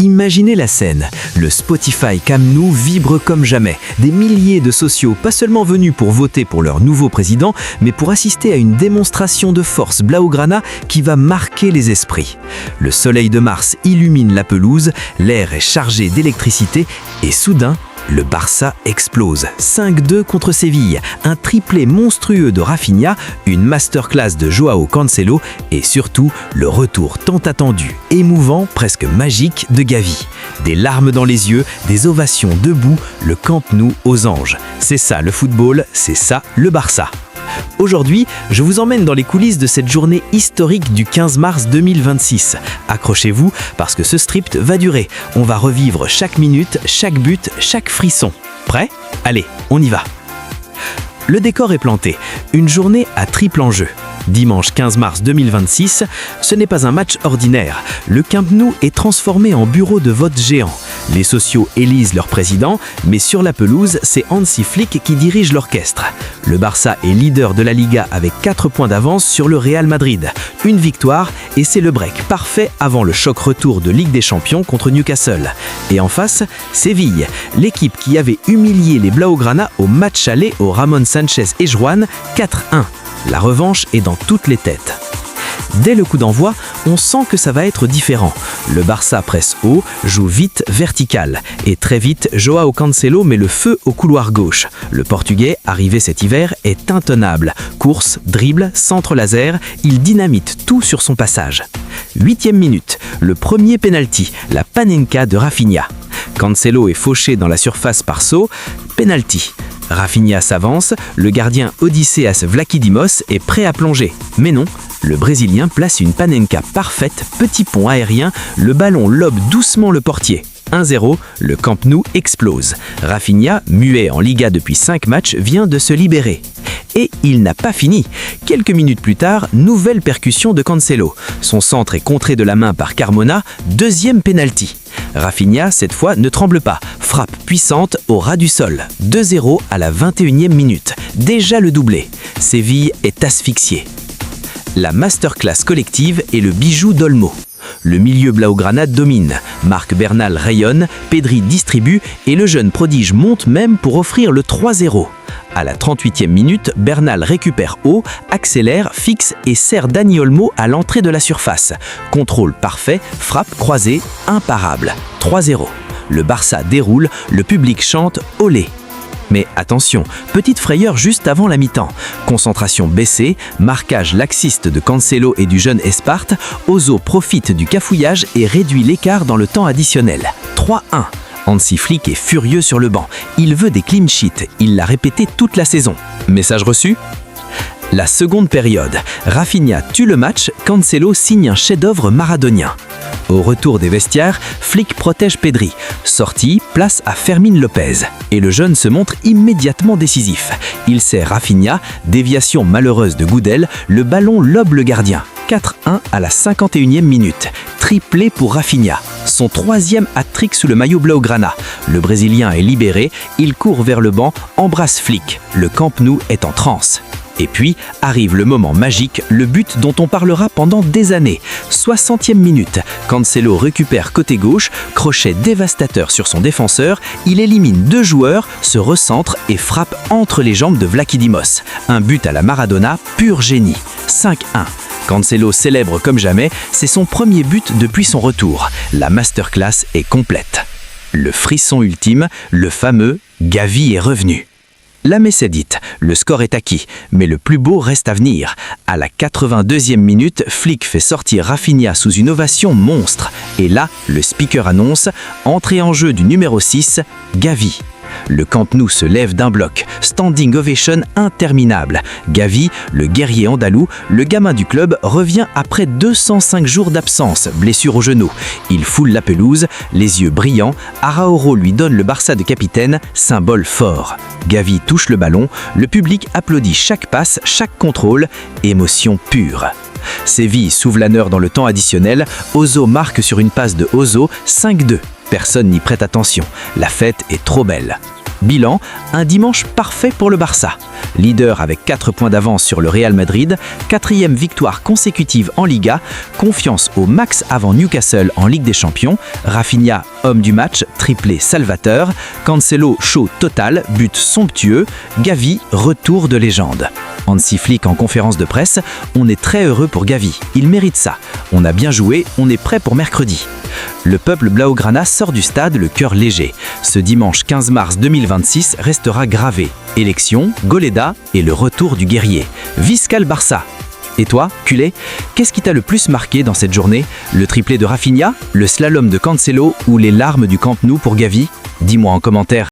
Imaginez la scène. Le Spotify Camp Nou vibre comme jamais. Des milliers de sociaux, pas seulement venus pour voter pour leur nouveau président, mais pour assister à une démonstration de force blaugrana qui va marquer les esprits. Le soleil de Mars illumine la pelouse, l'air est chargé d'électricité et soudain, le Barça explose. 5-2 contre Séville, un triplé monstrueux de Rafinha, une masterclass de Joao Cancelo et surtout le retour tant attendu, émouvant, presque magique de Gavi. Des larmes dans les yeux, des ovations debout, le Camp Nou aux anges. C'est ça le football, c'est ça le Barça. Aujourd'hui, je vous emmène dans les coulisses de cette journée historique du 15 mars 2026. Accrochez-vous parce que ce script va durer. On va revivre chaque minute, chaque but, chaque frisson. Prêt ? Allez, on y va. Le décor est planté. Une journée à triple enjeu. Dimanche 15 mars 2026, ce n'est pas un match ordinaire. Le Camp Nou est transformé en bureau de vote géant. Les sociaux élisent leur président, mais sur la pelouse, c'est Hansi Flick qui dirige l'orchestre. Le Barça est leader de la Liga avec 4 points d'avance sur le Real Madrid. Une victoire et c'est le break parfait avant le choc retour de Ligue des Champions contre Newcastle. Et en face, Séville, l'équipe qui avait humilié les Blaugrana au match aller au Ramon Sanchez et Juan 4-1. La revanche est dans toutes les têtes. Dès le coup d'envoi, on sent que ça va être différent. Le Barça presse haut, joue vite, vertical. Et très vite, Joao Cancelo met le feu au couloir gauche. Le Portugais, arrivé cet hiver, est intenable. Course, dribble, centre laser, il dynamite tout sur son passage. 8e minute, le premier penalty, la panenka de Rafinha. Cancelo est fauché dans la surface par Sow, penalty. Rafinha s'avance, le gardien Odysseas Vlakidimos est prêt à plonger. Mais non, le Brésilien place une panenka parfaite, petit pont aérien, le ballon lobe doucement le portier. 1-0, le Camp Nou explose. Rafinha, muet en Liga depuis 5 matchs, vient de se libérer. Et il n'a pas fini. Quelques minutes plus tard, nouvelle percussion de Cancelo. Son centre est contré de la main par Carmona, deuxième penalty. Rafinha, cette fois, ne tremble pas. Frappe puissante au ras du sol. 2-0 à la 21e minute. Déjà le doublé. Séville est asphyxié. La masterclass collective est le bijou d'Olmo. Le milieu blaugrana domine. Marc Bernal rayonne, Pedri distribue et le jeune prodige monte même pour offrir le 3-0. À la 38e minute, Bernal récupère haut, accélère, fixe et sert Dani Olmo à l'entrée de la surface. Contrôle parfait, frappe croisée, imparable. 3-0. Le Barça déroule, le public chante « Olé ». Mais attention, petite frayeur juste avant la mi-temps. Concentration baissée, marquage laxiste de Cancelo et du jeune Esparte, Ozo profite du cafouillage et réduit l'écart dans le temps additionnel. 3-1. Hansi Flick est furieux sur le banc. Il veut des clean sheets. Il l'a répété toute la saison. Message reçu ? La seconde période. Rafinha tue le match, Cancelo signe un chef-d'œuvre maradonien. Au retour des vestiaires, Flick protège Pedri. Sortie, place à Fermín López. Et le jeune se montre immédiatement décisif. Il sert Rafinha, déviation malheureuse de Goudel, le ballon lobe le gardien. 4-1 à la 51e minute. Triplé pour Rafinha. Son 3e hat-trick sous le maillot blaugrana. Le Brésilien est libéré, il court vers le banc, embrasse Flick. Le Camp Nou est en transe. Et puis arrive le moment magique, le but dont on parlera pendant des années. 60e minute, Cancelo récupère côté gauche, crochet dévastateur sur son défenseur, il élimine 2 joueurs, se recentre et frappe entre les jambes de Vlakidimos. Un but à la Maradona, pur génie. 5-1. Cancelo célèbre comme jamais, c'est son premier but depuis son retour. La masterclass est complète. Le frisson ultime, le fameux « Gavi est revenu ». La messe est dite, le score est acquis, mais le plus beau reste à venir. À la 82e minute, Flick fait sortir Rafinha sous une ovation monstre. Et là, le speaker annonce « Entrée en jeu du numéro 6, Gavi ». Le Camp Nou se lève d'un bloc, standing ovation interminable. Gavi, le guerrier andalou, le gamin du club, revient après 205 jours d'absence, blessure au genou. Il foule la pelouse, les yeux brillants, Araújo lui donne le Barça de capitaine, symbole fort. Gavi touche le ballon, le public applaudit chaque passe, chaque contrôle, émotion pure. Séville souffle-laneur dans le temps additionnel, Ozo marque sur une passe de Ozo, 5-2. Personne n'y prête attention, la fête est trop belle. Bilan, un dimanche parfait pour le Barça. Leader avec 4 points d'avance sur le Real Madrid, 4e victoire consécutive en Liga, confiance au max avant Newcastle en Ligue des Champions, Rafinha, homme du match, triplé salvateur, Cancelo, show total, but somptueux, Gavi, retour de légende. Hansi Flick en conférence de presse, on est très heureux pour Gavi, il mérite ça. On a bien joué, on est prêt pour mercredi. Le peuple blaugrana sort du stade le cœur léger. Ce dimanche 15 mars 2026 restera gravé. Élection, Goleda et le retour du guerrier. Visca le Barça. Et toi, culé, qu'est-ce qui t'a le plus marqué dans cette journée? Le triplé de Rafinha, le slalom de Cancelo ou les larmes du Camp Nou pour Gavi? Dis-moi en commentaire.